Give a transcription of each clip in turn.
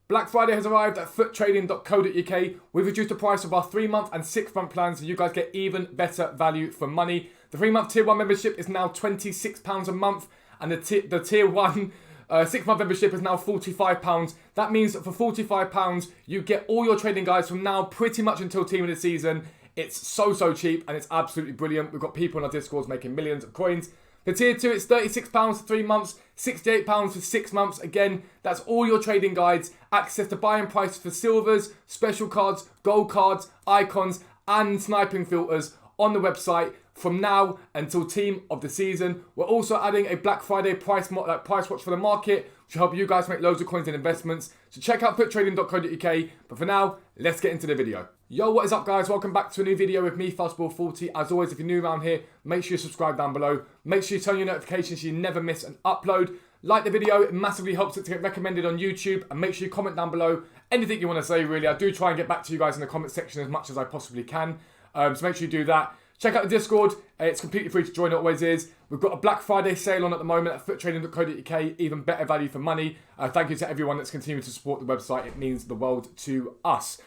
Black Friday has arrived at FUTTRADING.co.uk. We've reduced the price of our 3-month and 6-month plans so you guys get even better value for money. The 3-month Tier 1 membership is now £26 a month, and the Tier 1 6-month membership is now £45. That means that for £45, you get all your trading guides from now pretty much until team of the season. It's so cheap and it's absolutely brilliant. We've got people in our Discords making millions of coins. For Tier 2, it's £36 for 3 months, £68 for 6 months. Again, that's all your trading guides, access to buying prices for silvers, special cards, gold cards, icons, and sniping filters on the website from now until team of the season. We're also adding a Black Friday price watch for the market, which will help you guys make loads of coins and investments. So check out futtrading.co.uk. But for now, let's get into the video. Yo, what is up guys? Welcome back to a new video with me, Fuzzball40. As always, if you're new around here, make sure you subscribe down below. Make sure you turn your notifications so you never miss an upload. Like the video, it massively helps it to get recommended on YouTube. And make sure you comment down below anything you want to say, really. I do try and get back to you guys in the comment section as much as I possibly can. So make sure you do that. Check out the Discord. It's completely free to join, it always is. We've got a Black Friday sale on at the moment at futtrading.co.uk. Even better value for money. Thank you to everyone that's continuing to support the website. It means the world to us.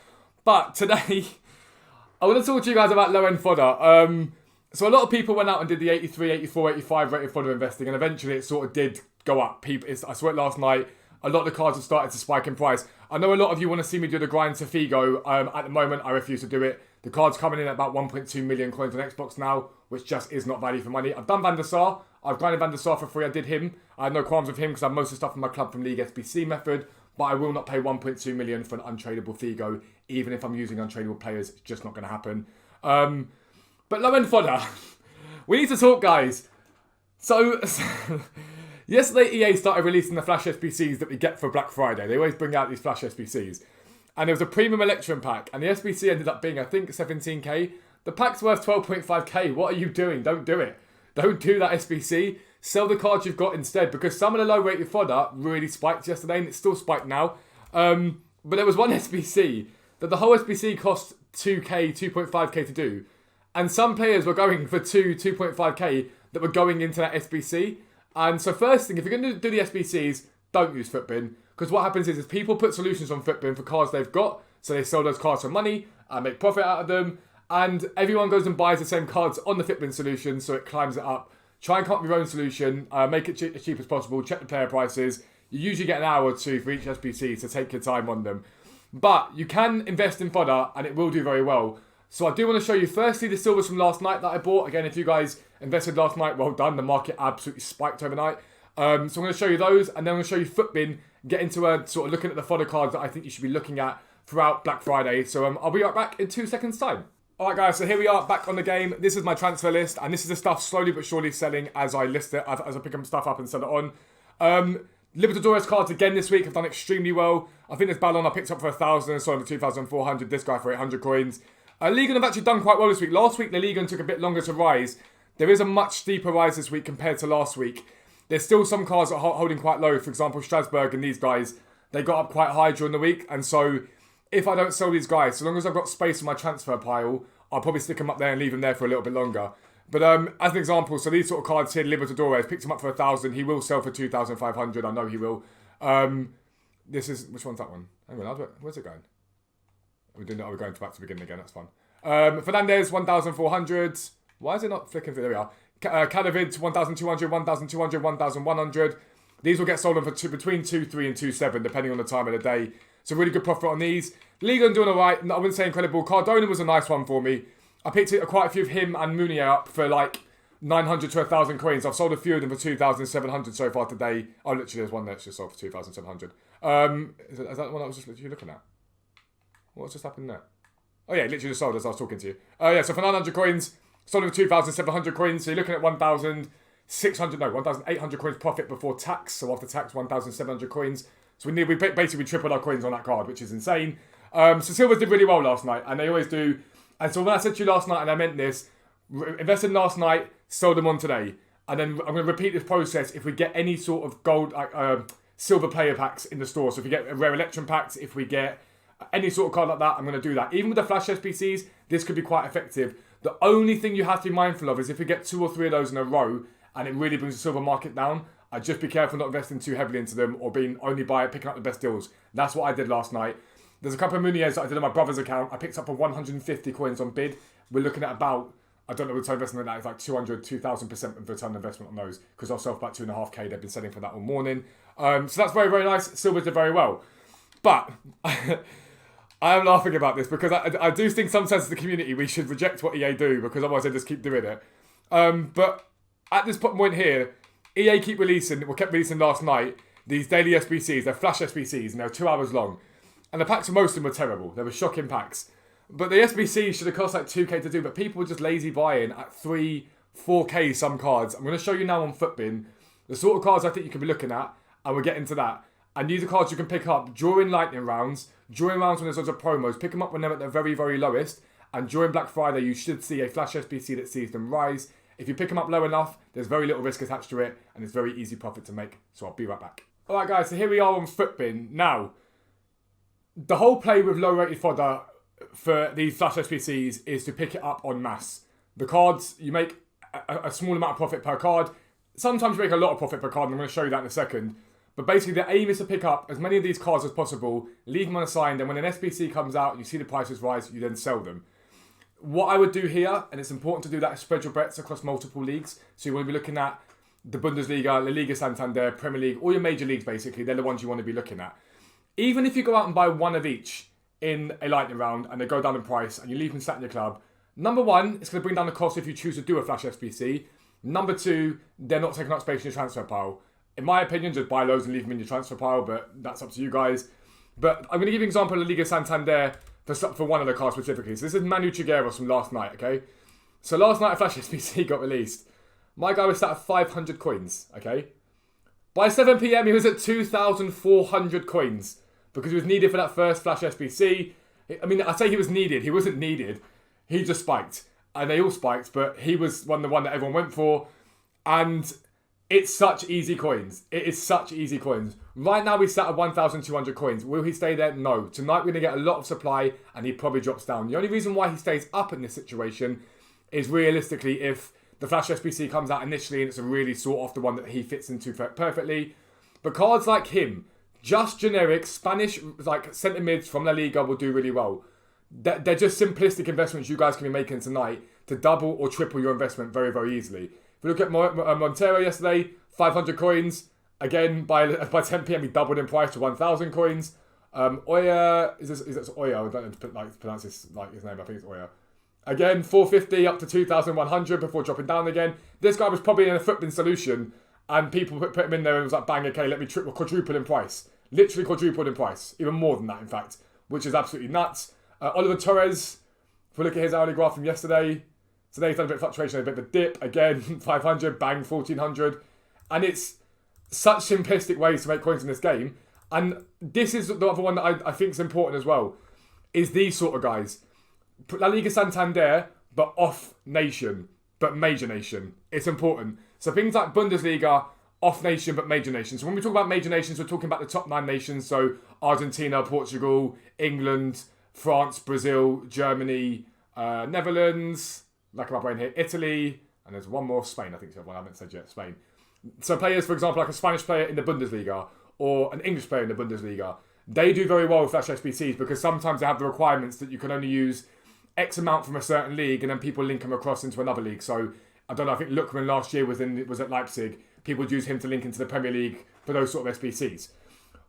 But today, I want to talk to you guys about low-end fodder. So a lot of people went out and did the 83, 84, 85 rated fodder investing, and eventually it sort of did go up. I saw it last night. A lot of the cards have started to spike in price. I know a lot of you want to see me do the grind to Figo. At the moment, I refuse to do it. The card's coming in at about 1.2 million coins on Xbox now, which just is not value for money. I've done Van der Sar. I've grinded Van der Sar for free. I did him. I had no qualms with him because I have most of the stuff in my club from League SBC method. But I will not pay 1.2 million for an untradeable Figo, even if I'm using untradeable players. It's just not going to happen. But low-end fodder. We need to talk, guys. So, yesterday EA started releasing the Flash SBCs that we get for Black Friday. They always bring out these Flash SBCs. And there was a premium Electrum pack. And the SBC ended up being, I think, 17k. The pack's worth 12.5k. What are you doing? Don't do it. Don't do that SBC. Sell the cards you've got instead. Because some of the low-rated fodder really spiked yesterday. And it's still spiked now. But there was one SBC that the whole SBC cost 2k, 2.5k to do. And some players were going for 2.5k that were going into that SBC. And so first thing, if you're going to do the SBCs, don't use Futbin. Because what happens is people put solutions on Futbin for cards they've got. So they sell those cards for money and make profit out of them. And everyone goes and buys the same cards on the Futbin solution. So it climbs it up. Try and come up with your own solution. Make it as cheap as possible. Check the player prices. You usually get an hour or two for each SBC. So take your time on them. But you can invest in fodder and it will do very well. So I do want to show you firstly the silvers from last night that I bought. Again, if you guys invested last night, well done. The market absolutely spiked overnight. So I'm going to show you those, and then I'm going to show you Futbin, get into a sort of looking at the fodder cards that I think you should be looking at throughout Black Friday. So I'll be right back in 2 seconds time. Alright guys, so here we are back on the game. This is my transfer list, and this is the stuff slowly but surely selling as I list it, as I pick stuff up and sell it on. Libertadores cards again this week have done extremely well. I think this Ballon I picked up for 1,000 and sold for 2,400. This guy for 800 coins. Ligon have actually done quite well this week. Last week, the Ligon took a bit longer to rise. There is a much steeper rise this week compared to last week. There's still some cards that are holding quite low. For example, Strasbourg and these guys, they got up quite high during the week. And so, if I don't sell these guys, so long as I've got space in my transfer pile, I'll probably stick them up there and leave them there for a little bit longer. But as an example, so these sort of cards here, Libertadores, picked him up for 1,000. He will sell for 2,500. I know he will. This is, which one's that one? Hang on, where's it going? We're going back to the beginning again, that's fine. Fernandez, 1,400. Why is it not flicking through? There we are. Cadavid, 1,200, 1,200, 1,100. These will get sold on for between 2.3 and 2.7, depending on the time of the day. So really good profit on these. Ligon doing all right. I wouldn't say incredible. Cardona was a nice one for me. I picked quite a few of him and Mounier up for like 900 to 1,000 coins. I've sold a few of them for 2,700 so far today. Oh, literally, there's one that's just sold for 2,700. Is that the one I was just looking at? What's just happened there? Oh yeah, literally just sold as I was talking to you. Yeah, so for 900 coins, sold for 2,700 coins. So you're looking at 1,800 coins profit before tax. So after tax, 1,700 coins. So we basically tripled our coins on that card, which is insane. So silvers did really well last night, and they always do. And so when I said to you last night, and I meant this, invested last night, sold them on today. And then I'm going to repeat this process if we get any sort of gold, silver player packs in the store. So if we get rare Electrum packs, if we get any sort of card like that, I'm going to do that. Even with the Flash SBCs, this could be quite effective. The only thing you have to be mindful of is if we get 2 or 3 of those in a row and it really brings the silver market down, I'd just be careful not investing too heavily into them or picking up the best deals. That's what I did last night. There's a couple of Muniers that I did on my brother's account. I picked up for 150 coins on bid. We're looking at about, I don't know return investment on that, it's like 200, 2,000% of return investment on those because I'll sell for about 2.5k. They've been selling for that all morning. So that's very, very nice. Silvers did very well. But I am laughing about this because I do think sometimes as the community we should reject what EA do because otherwise they just keep doing it. But at this point here, EA kept releasing last night, these daily SBCs. They're flash SBCs and they're 2 hours long. And the packs for most of them were terrible. They were shocking packs. But the SBCs should have cost like 2k to do, but people were just lazy buying at 3, 4k some cards. I'm going to show you now on Futbin the sort of cards I think you could be looking at, and we'll get into that. And these are cards you can pick up during lightning rounds, during rounds when there's lots of promos. Pick them up when they're at their very, very lowest. And during Black Friday, you should see a flash SBC that sees them rise. If you pick them up low enough, there's very little risk attached to it, and it's very easy profit to make. So I'll be right back. Alright guys, so here we are on Futbin. Now, the whole play with low rated fodder for these flash SBCs is to pick it up en masse. The cards, you make a small amount of profit per card. Sometimes you make a lot of profit per card, and I'm going to show you that in a second. But basically the aim is to pick up as many of these cards as possible, leave them unassigned, and when an SBC comes out and you see the prices rise, you then sell them. What I would do here, and it's important to do that, is spread your bets across multiple leagues. So you want to be looking at the Bundesliga, La Liga Santander, Premier League, all your major leagues basically. They're the ones you want to be looking at. Even if you go out and buy one of each in a lightning round and they go down in price and you leave them sat in your club, number one, it's going to bring down the cost if you choose to do a flash SBC. Number two, they're not taking up space in your transfer pile. In my opinion, just buy loads and leave them in your transfer pile, but that's up to you guys. But I'm going to give you an example of La Liga Santander for one of the cards specifically. So this is Manu Chigueros from last night, okay? So last night a flash SBC got released. My guy was sat at 500 coins, okay? By 7 PM, he was at 2,400 coins because he was needed for that first flash SBC. I mean, I say he was needed. He wasn't needed. He just spiked. And they all spiked, but he was the one that everyone went for. And it's such easy coins. It is such easy coins. Right now, we sat at 1,200 coins. Will he stay there? No. Tonight, we're going to get a lot of supply, and he probably drops down. The only reason why he stays up in this situation is realistically if the flash SBC comes out initially and it's a really sought-after one that he fits into perfectly. But cards like him, just generic Spanish like centre mids from La Liga will do really well. They're just simplistic investments you guys can be making tonight to double or triple your investment very, very easily. If you look at Montero yesterday, 500 coins. Again, by 10 PM, he doubled in price to 1,000 coins. Oya, is this Oya? I don't know how to pronounce his name. I think it's Oya. Again, 450 up to 2,100 before dropping down again. This guy was probably in a Futbin solution, and people put him in there and was like, bang, okay, let me quadruple in price. Literally quadrupled in price. Even more than that, in fact, which is absolutely nuts. Oliver Torres, if we look at his hourly graph from yesterday, today he's done a bit of fluctuation, a bit of a dip. Again, 500, bang, 1,400. And it's such simplistic ways to make coins in this game. And this is the other one that I think is important as well, is these sort of guys. La Liga Santander, but off nation, but major nation. It's important. So things like Bundesliga, off nation, but major nation. So when we talk about major nations, we're talking about the top 9 nations. So Argentina, Portugal, England, France, Brazil, Germany, Netherlands, like my brain here, Italy, and there's one more, Spain, I think so. Well, I haven't said yet, Spain. So players, for example, like a Spanish player in the Bundesliga or an English player in the Bundesliga, they do very well with flash SBCs because sometimes they have the requirements that you can only use X amount from a certain league and then people link them across into another league. So, I don't know, I think Lookman last year was at Leipzig. People would use him to link into the Premier League for those sort of SBCs.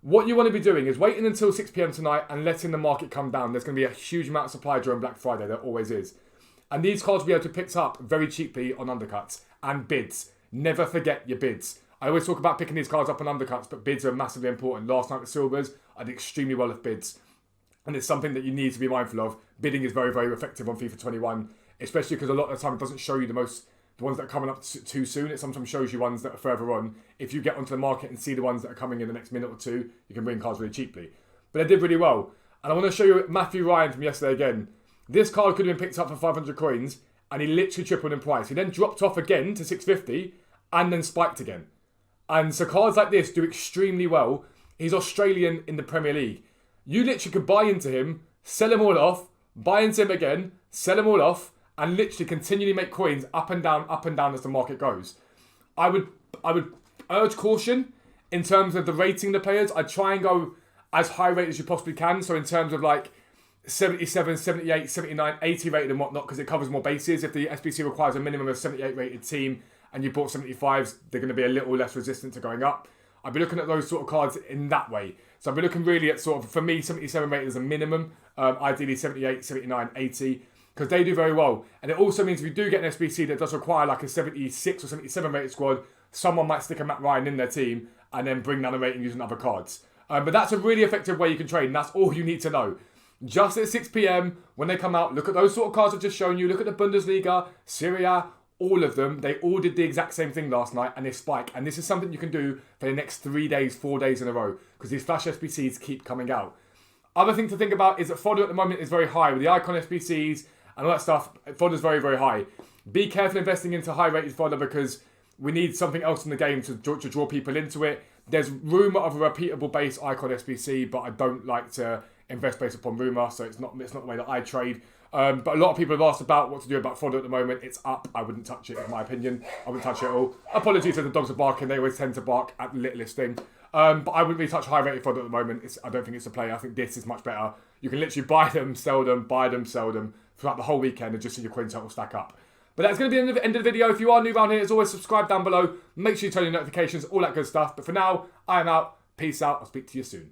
What you want to be doing is waiting until 6 PM tonight and letting the market come down. There's going to be a huge amount of supply during Black Friday. There always is. And these cards will be able to be picked up very cheaply on undercuts and bids. Never forget your bids. I always talk about picking these cards up on undercuts, but bids are massively important. Last night with Silvers, I did extremely well with bids. And it's something that you need to be mindful of. Bidding is very, very effective on FIFA 21, especially because a lot of the time it doesn't show you the ones that are coming up too soon. It sometimes shows you ones that are further on. If you get onto the market and see the ones that are coming in the next minute or two, you can bring cards really cheaply. But they did really well. And I want to show you Matthew Ryan from yesterday again. This card could have been picked up for 500 coins, and he literally tripled in price. He then dropped off again to 650, and then spiked again. And so cards like this do extremely well. He's Australian in the Premier League. You literally could buy into him, sell him all off, buy into him again, sell him all off, and literally continually make coins up and down as the market goes. I would urge caution in terms of the rating of the players. I'd try and go as high rated as you possibly can. So in terms of like 77, 78, 79, 80 rated and whatnot, because it covers more bases. If the SBC requires a minimum of 78 rated team and you bought 75s, they're going to be a little less resistant to going up. I'd be looking at those sort of cards in that way. So I'd be looking really at sort of, for me, 77 rated is a minimum. Ideally 78, 79, 80, because they do very well. And it also means if you do get an SBC that does require like a 76 or 77 rated squad, someone might stick a Matt Ryan in their team and then bring down the rating using other cards. But that's a really effective way you can trade, and that's all you need to know. Just at 6 p.m, when they come out, look at those sort of cards I've just shown you. Look at the Bundesliga, Serie A, all of them. They all did the exact same thing last night, and they spike. And this is something you can do for the next 3 days, 4 days in a row, because these flash SBCs keep coming out. Other thing to think about is that Fodder at the moment is very high. With the icon SBCs and all that stuff, Fodder's very, very high. Be careful investing into high-rated Fodder, because we need something else in the game to draw people into it. There's rumour of a repeatable base icon SBC, but I don't like to invest based upon rumour, so it's not the way that I trade. But a lot of people have asked about what to do about Fodder at the moment. It's up. I wouldn't touch it, in my opinion. I wouldn't touch it at all. Apologies if the dogs are barking. They always tend to bark at the littlest thing. But I wouldn't really touch high-rated Fodder at the moment. I don't think it's a play. I think this is much better. You can literally buy them, sell them throughout the whole weekend and just see your coin total stack up. But that's going to be the end of the video. If you are new around here, as always, subscribe down below. Make sure you turn your notifications, all that good stuff. But for now, I am out. Peace out. I'll speak to you soon.